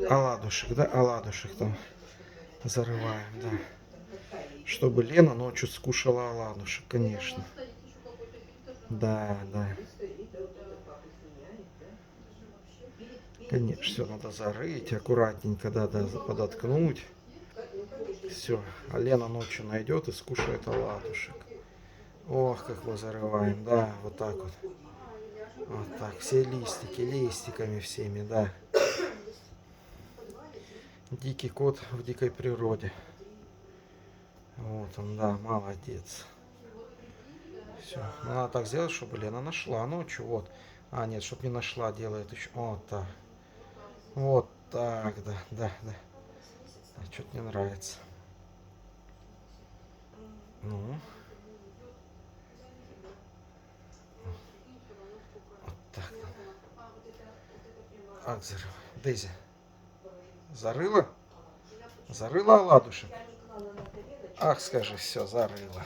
Оладушек, да? Оладушек там зарываем, да. Чтобы Лена ночью скушала оладушек, конечно. Да, да. Конечно, все надо зарыть, аккуратненько, да, да, подоткнуть. Все, а Лена ночью найдет и скушает оладушек. Ох, как мы зарываем, да, вот так вот. Вот так, все листики, листиками всеми, да. Дикий кот в дикой природе. Вот он, да, молодец. Все, надо так сделать, чтобы Лена нашла ночью, вот. А, нет, чтобы не нашла, делает еще. Вот так. Вот так, да, да, да. Что-то не нравится. Ну, вот так. Ах, зарыла. Дейзи, зарыла? Зарыла оладушек? Ах, скажи, все, зарыла.